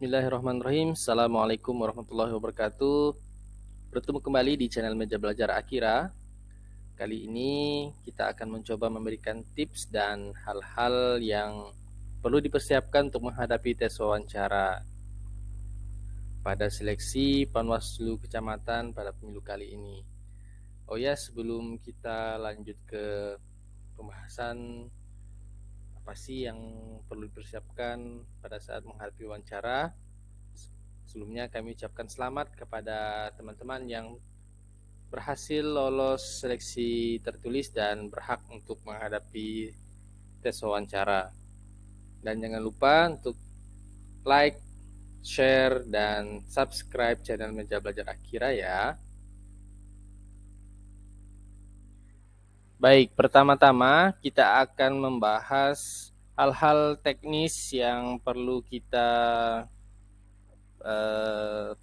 Bismillahirrahmanirrahim. Assalamualaikum warahmatullahi wabarakatuh. Bertemu kembali di channel Meja Belajar Akira. Kali ini kita akan mencoba memberikan tips dan hal-hal yang perlu dipersiapkan untuk menghadapi tes wawancara pada seleksi Panwaslu Kecamatan pada pemilu kali ini. Oh ya, sebelum kita lanjut ke pembahasan apa sih yang perlu dipersiapkan pada saat menghadapi wawancara, sebelumnya kami ucapkan selamat kepada teman-teman yang berhasil lolos seleksi tertulis dan berhak untuk menghadapi tes wawancara. Dan jangan lupa untuk like, share, dan subscribe channel Meja Belajar Akira ya. Baik, pertama-tama kita akan membahas hal-hal teknis yang perlu kita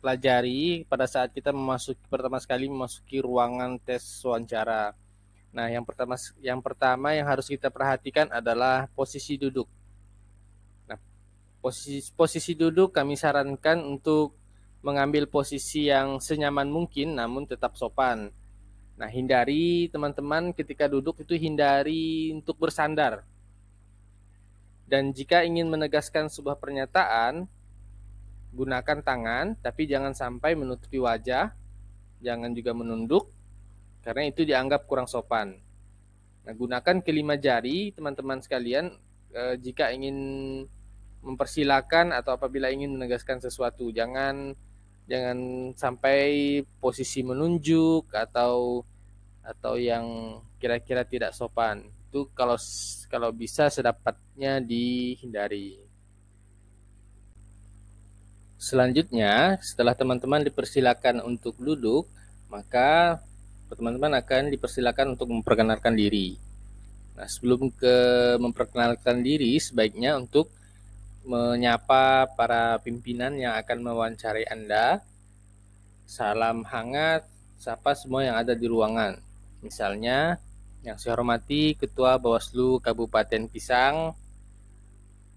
pelajari pada saat kita pertama sekali memasuki ruangan tes wawancara. Nah, yang pertama yang harus kita perhatikan adalah posisi duduk. Nah, posisi duduk kami sarankan untuk mengambil posisi yang senyaman mungkin namun tetap sopan. Nah, hindari teman-teman ketika duduk itu hindari untuk bersandar. Dan jika ingin menegaskan sebuah pernyataan, gunakan tangan, tapi jangan sampai menutupi wajah, jangan juga menunduk, karena itu dianggap kurang sopan. Nah, gunakan kelima jari, teman-teman sekalian, jika ingin mempersilakan atau apabila ingin menegaskan sesuatu. Jangan sampai posisi menunjuk atau yang kira-kira tidak sopan. Itu kalau bisa sedapatnya dihindari. Selanjutnya, setelah teman-teman dipersilakan untuk duduk, maka teman-teman akan dipersilakan untuk memperkenalkan diri. Nah, sebelum memperkenalkan diri, sebaiknya untuk menyapa para pimpinan yang akan mewawancarai Anda. Salam hangat, sapa semua yang ada di ruangan. Misalnya, yang saya hormati Ketua Bawaslu Kabupaten Pisang,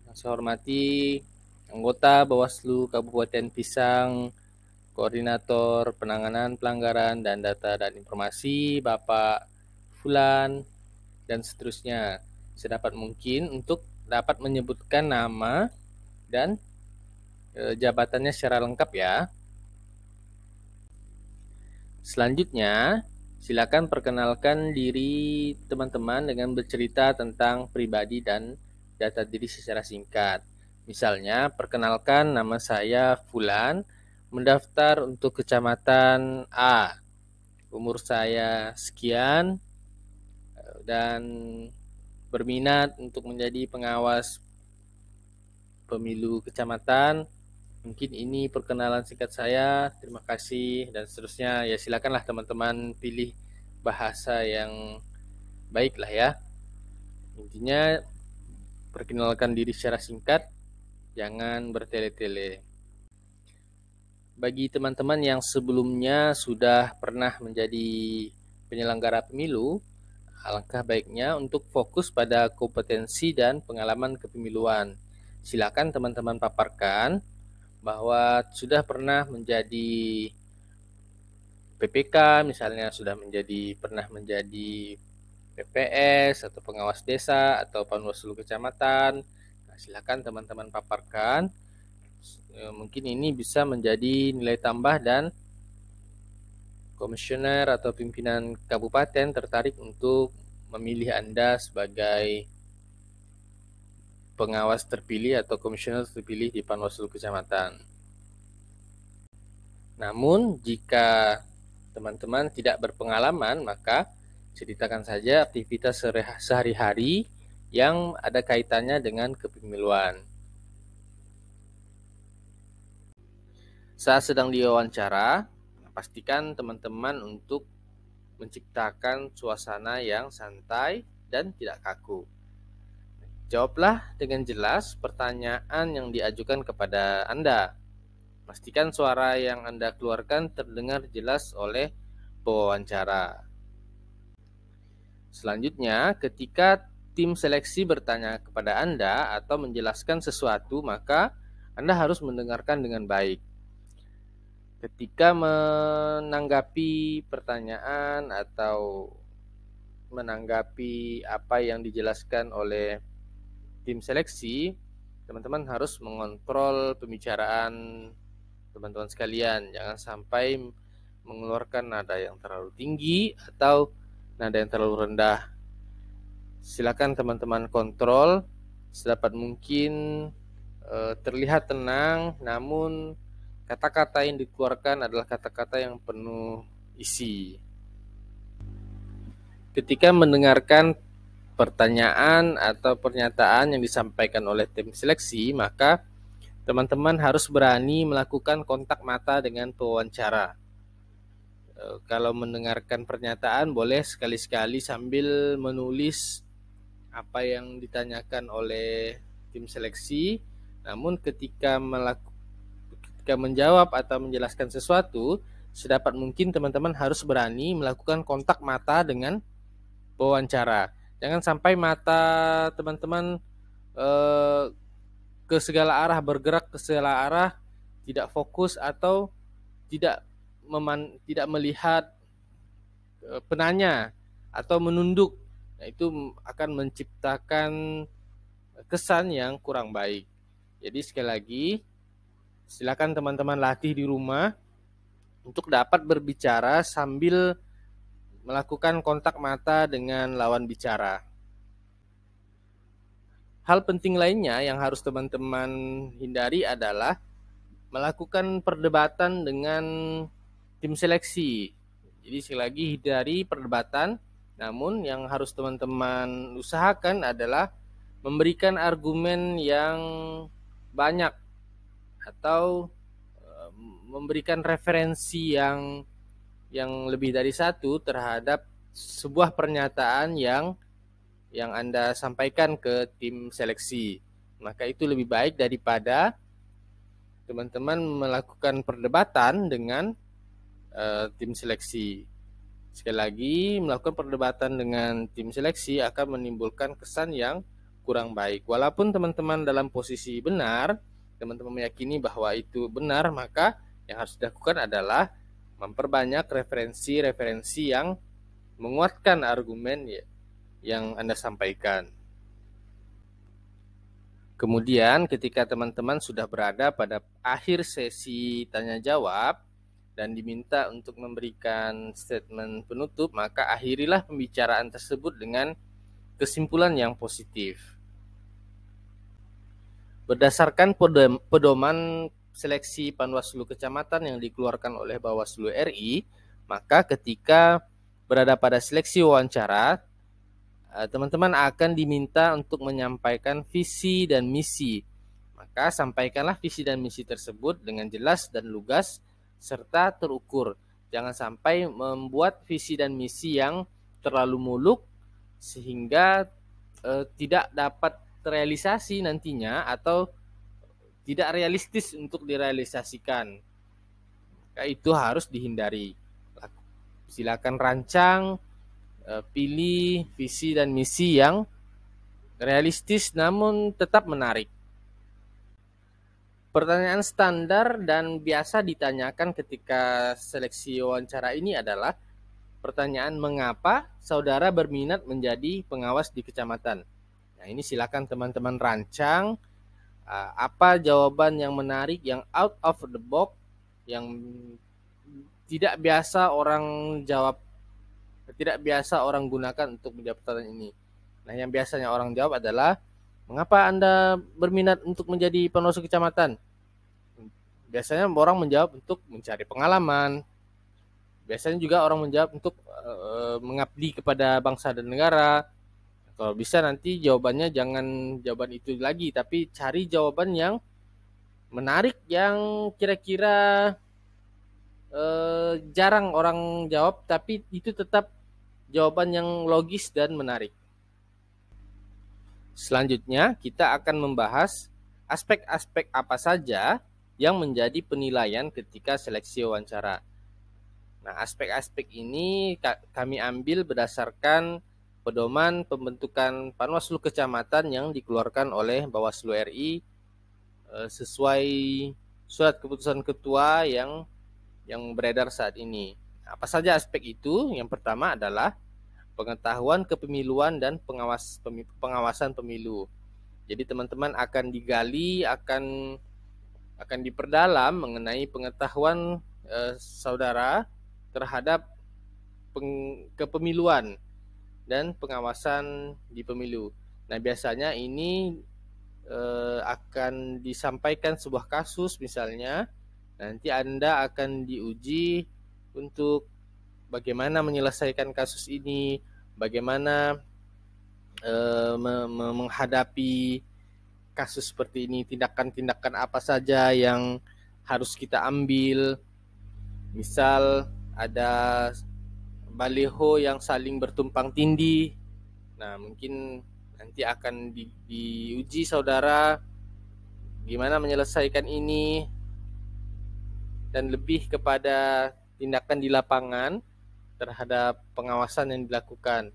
yang saya hormati anggota Bawaslu Kabupaten Pisang, Koordinator Penanganan Pelanggaran dan Data dan Informasi, Bapak Fulan, dan seterusnya. Sedapat mungkin untuk dapat menyebutkan nama dan jabatannya secara lengkap ya. Selanjutnya, silakan perkenalkan diri teman-teman dengan bercerita tentang pribadi dan data diri secara singkat. Misalnya, perkenalkan nama saya Fulan, mendaftar untuk kecamatan A. Umur saya sekian dan berminat untuk menjadi pengawas pemilu kecamatan. Mungkin ini perkenalan singkat saya. Terima kasih dan seterusnya. Ya, silakanlah teman-teman pilih bahasa yang baik lah ya. Intinya perkenalkan diri secara singkat, jangan bertele-tele. Bagi teman-teman yang sebelumnya sudah pernah menjadi penyelenggara pemilu, alangkah baiknya untuk fokus pada kompetensi dan pengalaman kepemiluan. Silakan teman-teman paparkan bahwa sudah pernah menjadi PPK, misalnya sudah pernah menjadi PPS atau pengawas desa atau panwaslu kecamatan. Nah, silakan teman-teman paparkan. Mungkin ini bisa menjadi nilai tambah dan komisioner atau pimpinan kabupaten tertarik untuk memilih Anda sebagai pengawas terpilih atau komisioner terpilih di Panwaslu Kecamatan. Namun, jika teman-teman tidak berpengalaman, maka ceritakan saja aktivitas sehari-hari yang ada kaitannya dengan kepemiluan. Saat sedang diwawancara, pastikan teman-teman untuk menciptakan suasana yang santai dan tidak kaku. Jawablah dengan jelas pertanyaan yang diajukan kepada Anda. Pastikan suara yang Anda keluarkan terdengar jelas oleh pewawancara. Selanjutnya, ketika tim seleksi bertanya kepada Anda atau menjelaskan sesuatu, maka Anda harus mendengarkan dengan baik. Ketika menanggapi pertanyaan atau menanggapi apa yang dijelaskan oleh tim seleksi, teman-teman harus mengontrol pembicaraan teman-teman sekalian. Jangan sampai mengeluarkan nada yang terlalu tinggi atau nada yang terlalu rendah. Silakan teman-teman kontrol sedapat mungkin, terlihat tenang, namun kata-kata yang dikeluarkan adalah kata-kata yang penuh isi. Ketika mendengarkan pertanyaan atau pernyataan yang disampaikan oleh tim seleksi, maka teman-teman harus berani melakukan kontak mata dengan pewawancara. Kalau mendengarkan pernyataan, boleh sekali-sekali sambil menulis apa yang ditanyakan oleh tim seleksi. Namun ketika menjawab atau menjelaskan sesuatu, sedapat mungkin teman-teman harus berani melakukan kontak mata dengan pewawancara. Jangan sampai mata teman-teman ke segala arah, bergerak ke segala arah, tidak fokus atau tidak melihat penanya atau menunduk. Nah, itu akan menciptakan kesan yang kurang baik. Jadi sekali lagi, silakan teman-teman latih di rumah untuk dapat berbicara sambil melakukan kontak mata dengan lawan bicara. Hal penting lainnya yang harus teman-teman hindari adalah melakukan perdebatan dengan tim seleksi. Jadi sekali lagi, hindari perdebatan, namun yang harus teman-teman usahakan adalah memberikan argumen yang banyak atau memberikan referensi yang lebih dari satu terhadap sebuah pernyataan yang Anda sampaikan ke tim seleksi. Maka itu lebih baik daripada teman-teman melakukan perdebatan dengan tim seleksi. Sekali lagi, melakukan perdebatan dengan tim seleksi akan menimbulkan kesan yang kurang baik. Walaupun teman-teman dalam posisi benar, teman-teman meyakini bahwa itu benar, maka yang harus dilakukan adalah memperbanyak referensi-referensi yang menguatkan argumen yang Anda sampaikan. Kemudian ketika teman-teman sudah berada pada akhir sesi tanya jawab dan diminta untuk memberikan statement penutup, maka akhirilah pembicaraan tersebut dengan kesimpulan yang positif. Berdasarkan pedoman seleksi Panwaslu Kecamatan yang dikeluarkan oleh Bawaslu RI, maka ketika berada pada seleksi wawancara, teman-teman akan diminta untuk menyampaikan visi dan misi. Maka sampaikanlah visi dan misi tersebut dengan jelas dan lugas serta terukur. Jangan sampai membuat visi dan misi yang terlalu muluk sehingga tidak dapat terrealisasi nantinya atau tidak realistis untuk direalisasikan. Maka itu harus dihindari. Silakan rancang, pilih visi dan misi yang realistis namun tetap menarik. Pertanyaan standar dan biasa ditanyakan ketika seleksi wawancara ini adalah pertanyaan mengapa saudara berminat menjadi pengawas di kecamatan. Nah, ini silakan teman-teman rancang apa jawaban yang menarik, yang out of the box, yang tidak biasa orang jawab, tidak biasa orang gunakan untuk menjawab pertanyaan ini. Nah, yang biasanya orang jawab adalah, mengapa Anda berminat untuk menjadi pengawas kecamatan? Biasanya orang menjawab untuk mencari pengalaman. Biasanya juga orang menjawab untuk mengabdi kepada bangsa dan negara. Kalau bisa nanti jawabannya jangan jawaban itu lagi, tapi cari jawaban yang menarik, yang kira-kira jarang orang jawab, tapi itu tetap jawaban yang logis dan menarik. Selanjutnya, kita akan membahas aspek-aspek apa saja yang menjadi penilaian ketika seleksi wawancara. Nah, aspek-aspek ini kami ambil berdasarkan pedoman pembentukan Panwaslu Kecamatan yang dikeluarkan oleh Bawaslu RI sesuai surat keputusan ketua yang beredar saat ini. Apa saja aspek itu? Yang pertama adalah pengetahuan kepemiluan dan pengawasan pemilu. Jadi teman-teman akan digali, akan diperdalam mengenai pengetahuan saudara terhadap kepemiluan dan pengawasan di pemilu. Nah, biasanya ini akan disampaikan sebuah kasus misalnya, nanti Anda akan diuji untuk bagaimana menyelesaikan kasus ini, bagaimana menghadapi kasus seperti ini, tindakan-tindakan apa saja yang harus kita ambil. Misal ada baliho yang saling bertumpang tindih, nah mungkin nanti akan diuji saudara gimana menyelesaikan ini, dan lebih kepada tindakan di lapangan terhadap pengawasan yang dilakukan.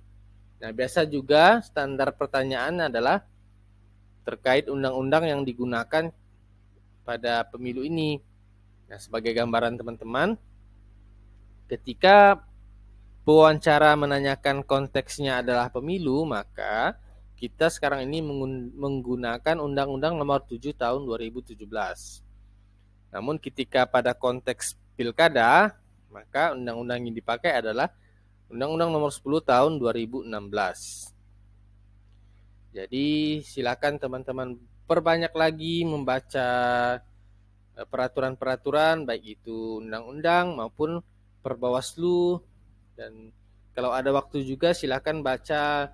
Nah, biasa juga standar pertanyaan adalah terkait undang-undang yang digunakan pada pemilu ini. Nah, sebagai gambaran teman-teman, ketika pewawancara menanyakan konteksnya adalah pemilu, maka kita sekarang ini menggunakan Undang-Undang Nomor 7 Tahun 2017. Namun ketika pada konteks pilkada, maka undang-undang yang dipakai adalah Undang-Undang Nomor 10 Tahun 2016. Jadi silakan teman-teman perbanyak lagi membaca peraturan-peraturan, baik itu undang-undang maupun Perbawaslu, dan kalau ada waktu juga silakan baca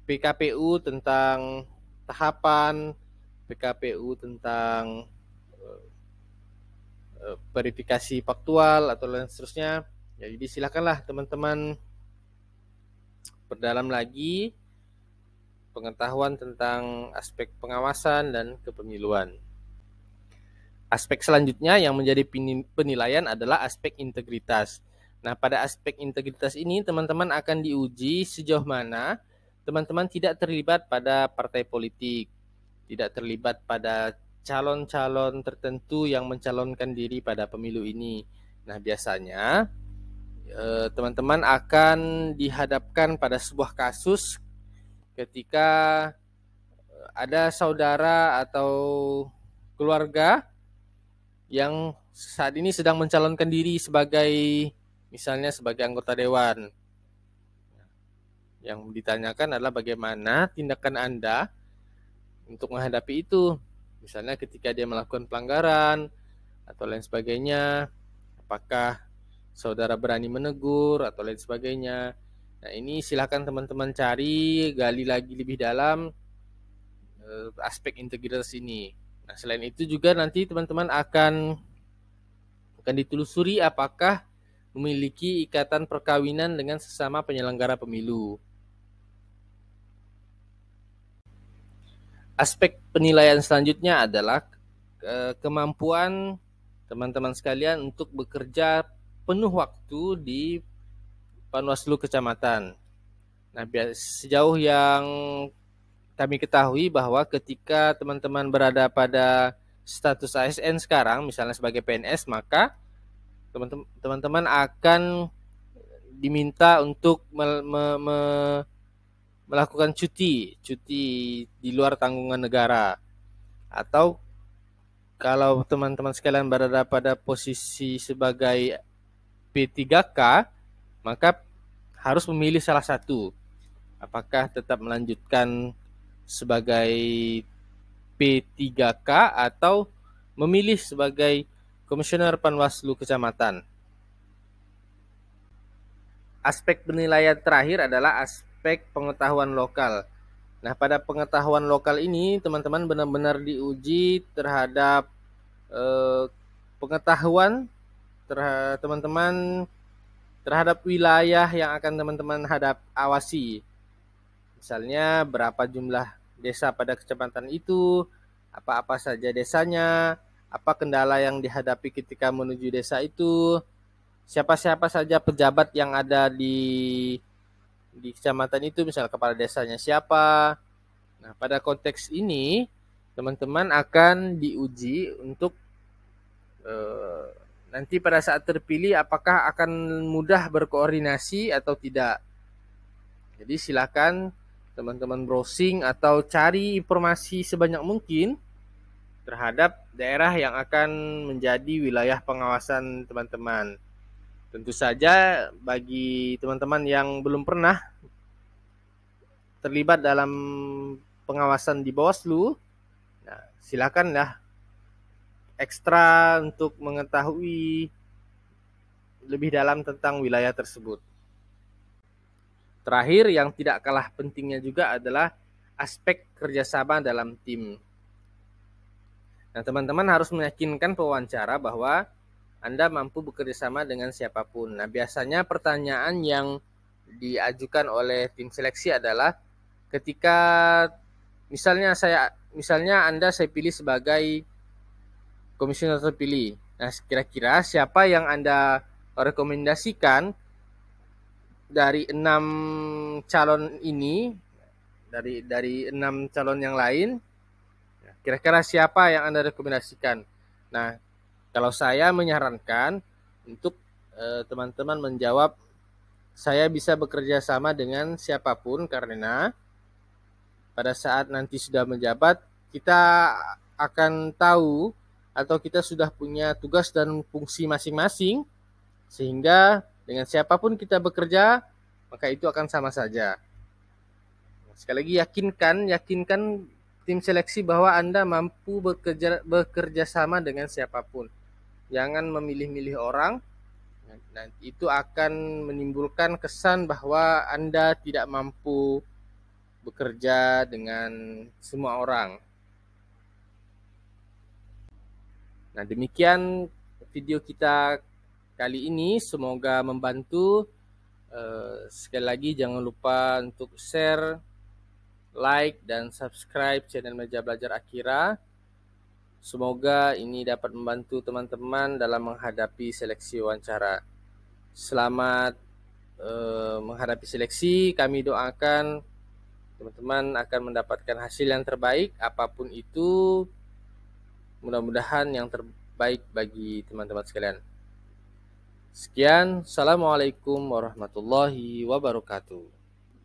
PKPU tentang tahapan, PKPU tentang verifikasi faktual atau lain seterusnya. Jadi silakanlah teman-teman perdalam lagi pengetahuan tentang aspek pengawasan dan kepemiluan. Aspek selanjutnya yang menjadi penilaian adalah aspek integritas. Nah, pada aspek integritas ini teman-teman akan diuji sejauh mana teman-teman tidak terlibat pada partai politik, tidak terlibat pada calon-calon tertentu yang mencalonkan diri pada pemilu ini. Nah, biasanya teman-teman akan dihadapkan pada sebuah kasus ketika ada saudara atau keluarga yang saat ini sedang mencalonkan diri sebagai, misalnya sebagai anggota dewan. Yang ditanyakan adalah bagaimana tindakan Anda untuk menghadapi itu. Misalnya ketika dia melakukan pelanggaran atau lain sebagainya, apakah saudara berani menegur atau lain sebagainya. Nah, ini silakan teman-teman cari, gali lagi lebih dalam aspek integritas ini. Nah, selain itu juga nanti teman-teman akan ditelusuri apakah memiliki ikatan perkawinan dengan sesama penyelenggara pemilu. Aspek penilaian selanjutnya adalah kemampuan teman-teman sekalian untuk bekerja penuh waktu di Panwaslu Kecamatan. Nah, sejauh yang kami ketahui bahwa ketika teman-teman berada pada status ASN sekarang, misalnya sebagai PNS, maka teman-teman akan diminta untuk melakukan cuti di luar tanggungan negara. Atau kalau teman-teman sekalian berada pada posisi sebagai P3K, maka harus memilih salah satu. Apakah tetap melanjutkan sebagai P3K atau memilih sebagai Komisioner Panwaslu Kecamatan. Aspek penilaian terakhir adalah aspek pengetahuan lokal. Nah, pada pengetahuan lokal ini teman-teman benar-benar diuji terhadap pengetahuan teman-teman terhadap wilayah yang akan teman-teman awasi. Misalnya berapa jumlah desa pada kecamatan itu, apa-apa saja desanya, apa kendala yang dihadapi ketika menuju desa itu, siapa-siapa saja pejabat yang ada di kecamatan itu, misalnya kepala desanya siapa. Nah, pada konteks ini teman-teman akan diuji untuk nanti pada saat terpilih apakah akan mudah berkoordinasi atau tidak. Jadi silakan teman-teman browsing atau cari informasi sebanyak mungkin terhadap daerah yang akan menjadi wilayah pengawasan teman-teman. Tentu saja bagi teman-teman yang belum pernah terlibat dalam pengawasan di Bawaslu, nah, silakanlah ekstra untuk mengetahui lebih dalam tentang wilayah tersebut. Terakhir, yang tidak kalah pentingnya juga adalah aspek kerjasama dalam tim. Nah, teman-teman harus meyakinkan pewawancara bahwa Anda mampu bekerja sama dengan siapapun. Nah, biasanya pertanyaan yang diajukan oleh tim seleksi adalah ketika misalnya Anda saya pilih sebagai komisioner terpilih. Nah, kira-kira siapa yang Anda rekomendasikan dari 6 calon ini, dari 6 calon yang lain, kira-kira siapa yang Anda rekomendasikan? Nah, kalau saya menyarankan untuk teman-teman menjawab saya bisa bekerja sama dengan siapapun, karena pada saat nanti sudah menjabat kita akan tahu atau kita sudah punya tugas dan fungsi masing-masing, sehingga dengan siapapun kita bekerja maka itu akan sama saja. Sekali lagi yakinkan tim seleksi bahwa Anda mampu bekerja sama dengan siapapun. Jangan memilih-milih orang. Nah, itu akan menimbulkan kesan bahwa Anda tidak mampu bekerja dengan semua orang. Nah, demikian video kita kali ini, semoga membantu. Sekali lagi jangan lupa untuk share, like, dan subscribe channel Meja Belajar Akira. Semoga ini dapat membantu teman-teman dalam menghadapi seleksi wawancara. Selamat menghadapi seleksi. Kami doakan teman-teman akan mendapatkan hasil yang terbaik, apapun itu. Mudah-mudahan yang terbaik bagi teman-teman sekalian. Sekian, Assalamualaikum warahmatullahi wabarakatuh.